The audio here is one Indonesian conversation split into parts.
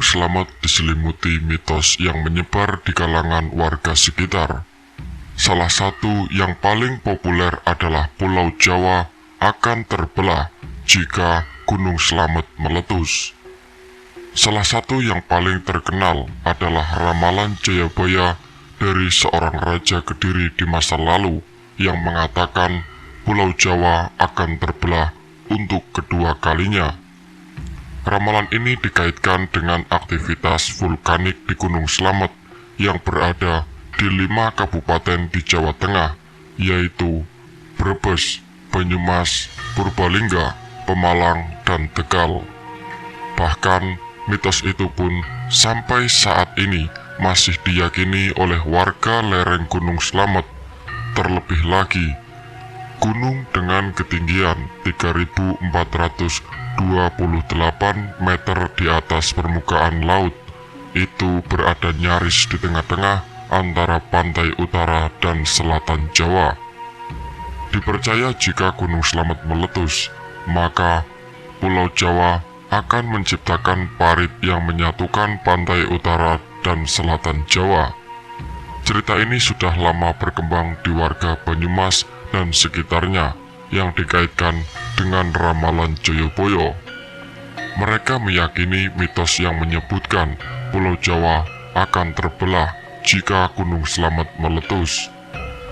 Slamet diselimuti mitos yang menyebar di kalangan warga sekitar. Salah satu yang paling populer adalah Pulau Jawa akan terbelah jika Gunung Slamet meletus. Salah satu yang paling terkenal adalah ramalan Jayabaya dari seorang raja Kediri di masa lalu yang mengatakan Pulau Jawa akan terbelah untuk kedua kalinya. Ramalan ini dikaitkan dengan aktivitas vulkanik di Gunung Slamet yang berada di 5 kabupaten di Jawa Tengah, yaitu Brebes, Banyumas, Purbalingga, Pemalang, dan Tegal. Bahkan mitos itu pun sampai saat ini masih diyakini oleh warga lereng Gunung Slamet. Terlebih lagi, gunung dengan ketinggian 3.428 meter di atas permukaan laut itu berada nyaris di tengah-tengah antara pantai utara dan selatan Jawa. Dipercaya jika Gunung Slamet meletus, maka Pulau Jawa akan menciptakan parit yang menyatukan pantai utara dan selatan Jawa. Cerita ini sudah lama berkembang di warga Banyumas dan sekitarnya yang dikaitkan dengan ramalan Jayabaya. Mereka meyakini mitos yang menyebutkan Pulau Jawa akan terbelah jika Gunung Slamet meletus.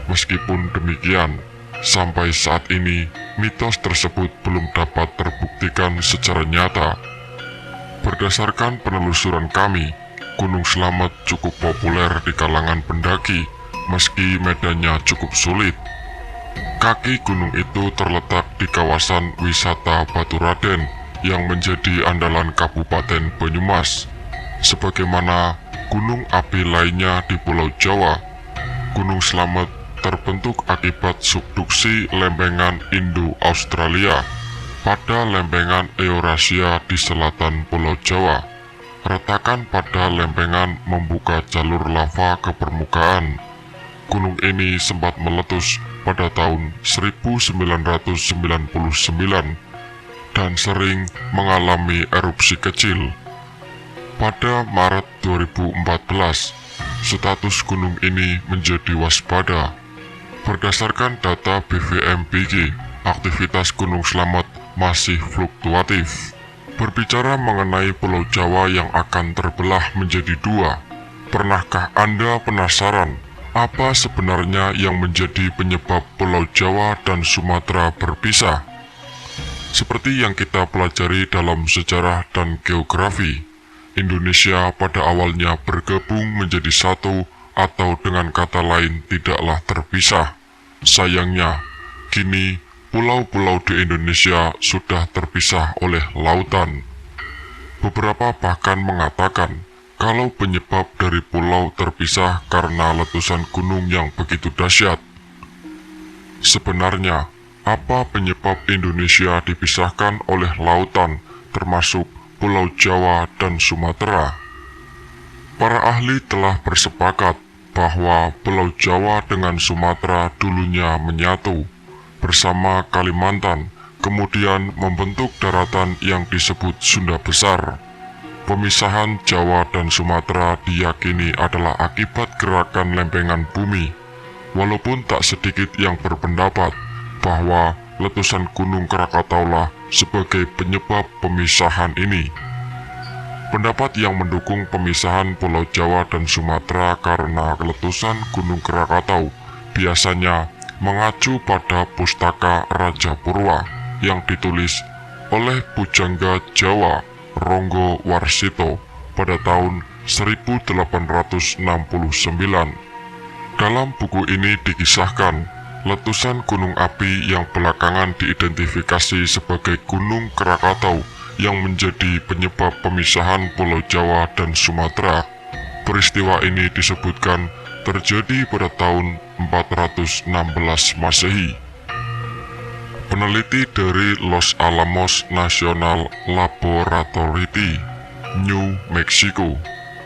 Meskipun demikian, sampai saat ini mitos tersebut belum dapat terbuktikan secara nyata. Berdasarkan penelusuran kami, Gunung Slamet cukup populer di kalangan pendaki, meski medannya cukup sulit. Kaki gunung itu terletak di kawasan wisata Baturaden yang menjadi andalan Kabupaten Banyumas. Sebagaimana gunung api lainnya di Pulau Jawa, Gunung Slamet terbentuk akibat subduksi lempengan Indo-Australia pada lempengan Eurasia di selatan Pulau Jawa. Retakan pada lempengan membuka jalur lava ke permukaan. Gunung ini sempat meletus pada tahun 1999 dan sering mengalami erupsi kecil. Pada Maret 2014, status gunung ini menjadi waspada. Berdasarkan data BVMBG, aktivitas Gunung Slamet masih fluktuatif. Berbicara mengenai Pulau Jawa yang akan terbelah menjadi dua, pernahkah Anda penasaran apa sebenarnya yang menjadi penyebab Pulau Jawa dan Sumatera berpisah? Seperti yang kita pelajari dalam sejarah dan geografi, Indonesia pada awalnya bergabung menjadi satu atau dengan kata lain tidaklah terpisah. Sayangnya, kini pulau-pulau di Indonesia sudah terpisah oleh lautan. Beberapa bahkan mengatakan kalau penyebab dari pulau terpisah karena letusan gunung yang begitu dahsyat. Sebenarnya, apa penyebab Indonesia dipisahkan oleh lautan, termasuk Pulau Jawa dan Sumatera? Para ahli telah bersepakat bahwa Pulau Jawa dengan Sumatera dulunya menyatu bersama Kalimantan, kemudian membentuk daratan yang disebut Sunda Besar. Pemisahan Jawa dan Sumatera diyakini adalah akibat gerakan lempengan bumi, walaupun tak sedikit yang berpendapat bahwa letusan Gunung Krakataulah sebagai penyebab pemisahan ini. Pendapat yang mendukung pemisahan Pulau Jawa dan Sumatera karena letusan Gunung Krakatau biasanya mengacu pada pustaka Raja Purwa yang ditulis oleh Pujangga Jawa Ronggo Warsito pada tahun 1869. Dalam buku ini dikisahkan letusan gunung api yang belakangan diidentifikasi sebagai Gunung Krakatau yang menjadi penyebab pemisahan Pulau Jawa dan Sumatera. Peristiwa ini disebutkan terjadi pada tahun 416 Masehi. Peneliti dari Los Alamos National Laboratory, New Mexico,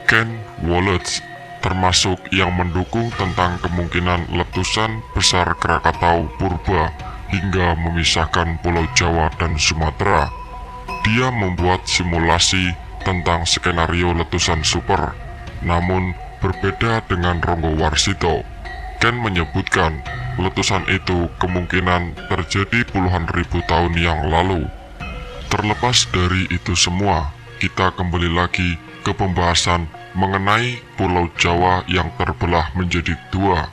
Ken Wallace, termasuk yang mendukung tentang kemungkinan letusan besar Krakatau purba hingga memisahkan Pulau Jawa dan Sumatera. Dia membuat simulasi tentang skenario letusan super. Namun berbeda dengan Ronggo Warsito, Ken menyebutkan letusan itu kemungkinan terjadi puluhan ribu tahun yang lalu. Terlepas dari itu semua, kita kembali lagi ke pembahasan mengenai Pulau Jawa yang terbelah menjadi dua.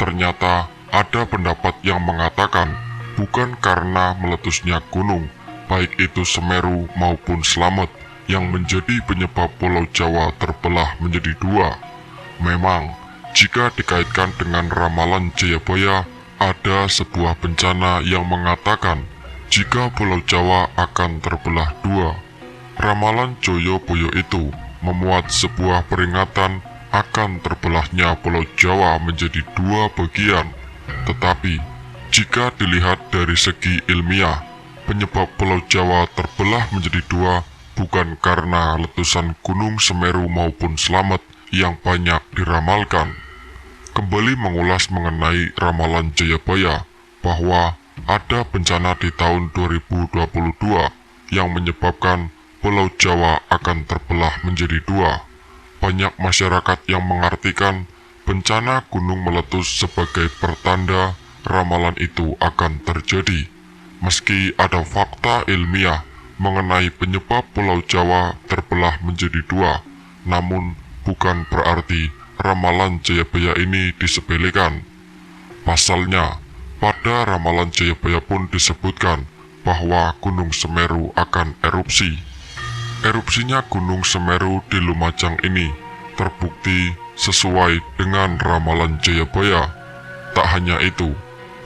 Ternyata ada pendapat yang mengatakan bukan karena meletusnya gunung, baik itu Semeru maupun Slamet, yang menjadi penyebab Pulau Jawa terbelah menjadi dua. Memang, jika dikaitkan dengan ramalan Jayabaya, ada sebuah bencana yang mengatakan jika Pulau Jawa akan terbelah dua. Ramalan Joyoboyo itu memuat sebuah peringatan akan terbelahnya Pulau Jawa menjadi dua bagian. Tetapi, jika dilihat dari segi ilmiah, penyebab Pulau Jawa terbelah menjadi dua bukan karena letusan Gunung Semeru maupun Slamet yang banyak diramalkan. Kembali mengulas mengenai ramalan Jayabaya, bahwa ada bencana di tahun 2022 yang menyebabkan Pulau Jawa akan terbelah menjadi dua. Banyak masyarakat yang mengartikan bencana gunung meletus sebagai pertanda ramalan itu akan terjadi. Meski ada fakta ilmiah mengenai penyebab Pulau Jawa terbelah menjadi dua, namun bukan berarti ramalan Jayabaya ini disepelekan. Pasalnya, pada ramalan Jayabaya pun disebutkan bahwa Gunung Semeru akan erupsi. Erupsinya Gunung Semeru di Lumajang ini terbukti sesuai dengan ramalan Jayabaya. Tak hanya itu,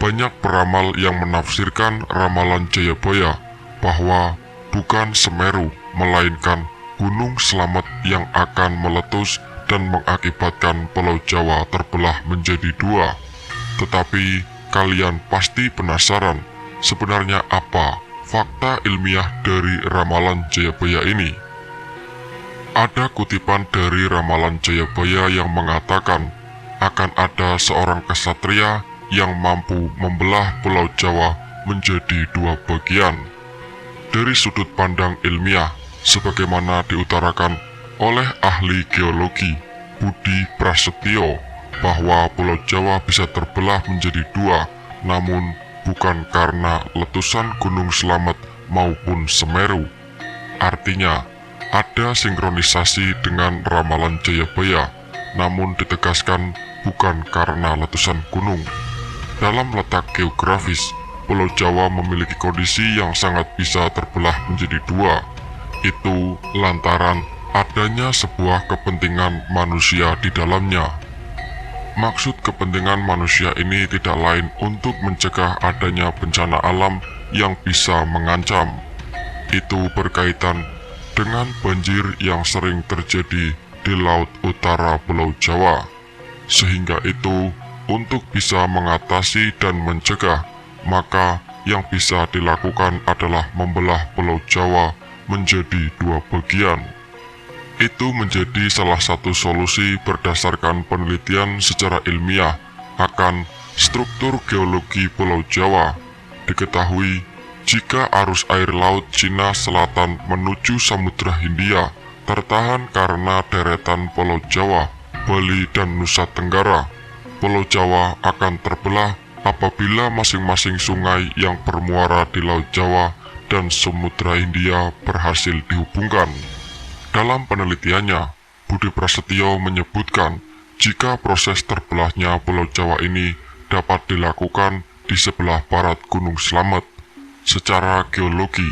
banyak peramal yang menafsirkan ramalan Jayabaya bahwa bukan Semeru, melainkan Gunung Slamet yang akan meletus dan mengakibatkan Pulau Jawa terbelah menjadi dua. Tetapi kalian pasti penasaran, sebenarnya apa fakta ilmiah dari ramalan Jayabaya ini? Ada kutipan dari ramalan Jayabaya yang mengatakan akan ada seorang kesatria yang mampu membelah Pulau Jawa menjadi dua bagian. Dari sudut pandang ilmiah, sebagaimana diutarakan oleh ahli geologi Budi Prasetyo, bahwa Pulau Jawa bisa terbelah menjadi dua, namun bukan karena letusan Gunung Slamet maupun Semeru. Artinya, ada sinkronisasi dengan ramalan Jayabaya, namun ditegaskan bukan karena letusan gunung. Dalam letak geografis, Pulau Jawa memiliki kondisi yang sangat bisa terbelah menjadi dua. Itu lantaran adanya sebuah kepentingan manusia di dalamnya. Maksud kepentingan manusia ini tidak lain untuk mencegah adanya bencana alam yang bisa mengancam. Itu berkaitan dengan banjir yang sering terjadi di laut utara Pulau Jawa. Sehingga itu, untuk bisa mengatasi dan mencegah, maka yang bisa dilakukan adalah membelah Pulau Jawa menjadi dua bagian. Itu menjadi salah satu solusi berdasarkan penelitian secara ilmiah akan struktur geologi Pulau Jawa. Diketahui, jika arus air laut Cina Selatan menuju Samudra Hindia tertahan karena deretan Pulau Jawa, Bali, dan Nusa Tenggara, Pulau Jawa akan terbelah apabila masing-masing sungai yang bermuara di Laut Jawa dan Samudra Hindia berhasil dihubungkan. Dalam penelitiannya, Budi Prasetyo menyebutkan jika proses terbelahnya Pulau Jawa ini dapat dilakukan di sebelah barat Gunung Slamet. Secara geologi,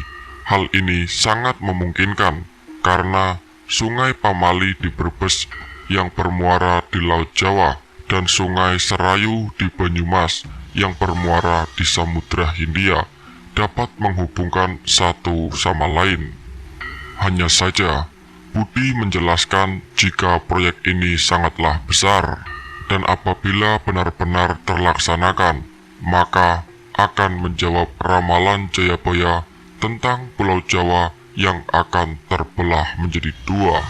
hal ini sangat memungkinkan karena Sungai Pamali di Brebes yang bermuara di Laut Jawa dan Sungai Serayu di Banyumas yang bermuara di Samudra Hindia dapat menghubungkan satu sama lain. Hanya saja, Budi menjelaskan jika proyek ini sangatlah besar, dan apabila benar-benar terlaksanakan, maka akan menjawab ramalan Jayabaya tentang Pulau Jawa yang akan terbelah menjadi dua.